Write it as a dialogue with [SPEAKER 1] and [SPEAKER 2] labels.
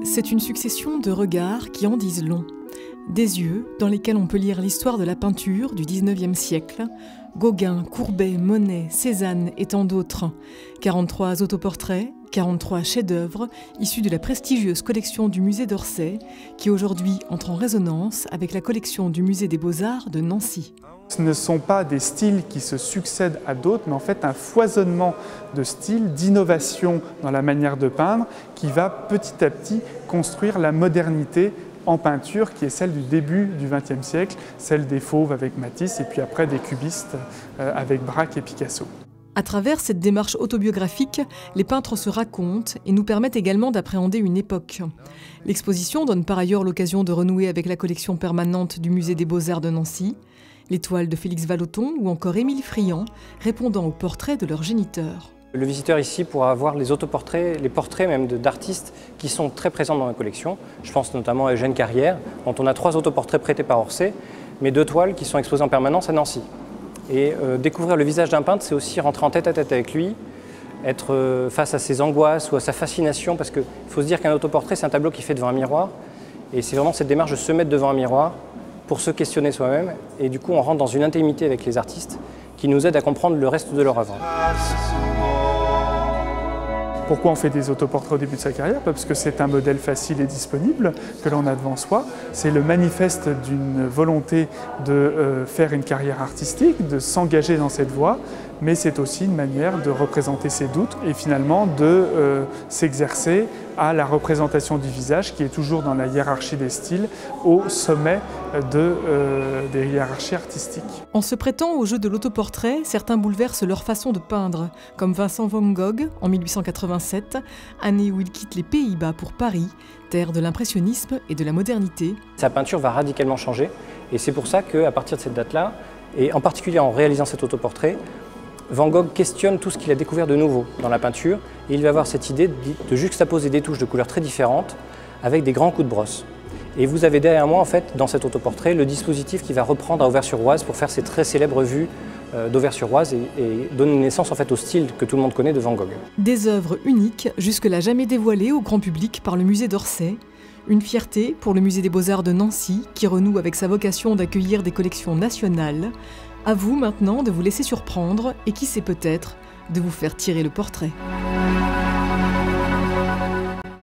[SPEAKER 1] C'est une succession de regards qui en disent long. Des yeux dans lesquels on peut lire l'histoire de la peinture du XIXe siècle, Gauguin, Courbet, Monet, Cézanne et tant d'autres. 43 autoportraits, 43 chefs-d'œuvre issus de la prestigieuse collection du musée d'Orsay, qui aujourd'hui entre en résonance avec la collection du musée des Beaux-Arts de Nancy.
[SPEAKER 2] Ce ne sont pas des styles qui se succèdent à d'autres, mais en fait un foisonnement de styles, d'innovation dans la manière de peindre, qui va petit à petit construire la modernité en peinture, qui est celle du début du XXe siècle, celle des fauves avec Matisse, et puis après des cubistes avec Braque et Picasso.
[SPEAKER 1] À travers cette démarche autobiographique, les peintres se racontent et nous permettent également d'appréhender une époque. L'exposition donne par ailleurs l'occasion de renouer avec la collection permanente du musée des Beaux-Arts de Nancy, les toiles de Félix Vallotton ou encore Émile Friand, répondant aux portraits de leurs géniteurs.
[SPEAKER 3] Le visiteur ici pourra voir les autoportraits, les portraits même d'artistes qui sont très présents dans la collection. Je pense notamment à Eugène Carrière, dont on a 3 autoportraits prêtés par Orsay, mais 2 toiles qui sont exposées en permanence à Nancy. Et découvrir le visage d'un peintre, c'est aussi rentrer en tête-à-tête avec lui, être face à ses angoisses ou à sa fascination, parce qu'il faut se dire qu'un autoportrait, c'est un tableau qui est fait devant un miroir, et c'est vraiment cette démarche de se mettre devant un miroir pour se questionner soi-même, et du coup on rentre dans une intimité avec les artistes qui nous aide à comprendre le reste de leur œuvre.
[SPEAKER 2] Pourquoi on fait des autoportraits au début de sa carrière? Parce que c'est un modèle facile et disponible que l'on a devant soi. C'est le manifeste d'une volonté de faire une carrière artistique, de s'engager dans cette voie, mais c'est aussi une manière de représenter ses doutes et finalement de s'exercer à la représentation du visage qui est toujours dans la hiérarchie des styles au sommet des hiérarchies artistiques.
[SPEAKER 1] En se prêtant au jeu de l'autoportrait, certains bouleversent leur façon de peindre, comme Vincent van Gogh en 1887, année où il quitte les Pays-Bas pour Paris, terre de l'impressionnisme et de la modernité.
[SPEAKER 3] Sa peinture va radicalement changer et c'est pour ça qu'à partir de cette date-là, et en particulier en réalisant cet autoportrait, Van Gogh questionne tout ce qu'il a découvert de nouveau dans la peinture et il va avoir cette idée de juxtaposer des touches de couleurs très différentes avec des grands coups de brosse. Et vous avez derrière moi, en fait, dans cet autoportrait, le dispositif qui va reprendre à Auvers-sur-Oise pour faire ces très célèbres vues d'Auvers-sur-Oise et donner naissance en fait, au style que tout le monde connaît de Van Gogh.
[SPEAKER 1] Des œuvres uniques, jusque-là jamais dévoilées au grand public par le musée d'Orsay. Une fierté pour le musée des Beaux-Arts de Nancy, qui renoue avec sa vocation d'accueillir des collections nationales. À vous maintenant de vous laisser surprendre et qui sait peut-être de vous faire tirer le portrait.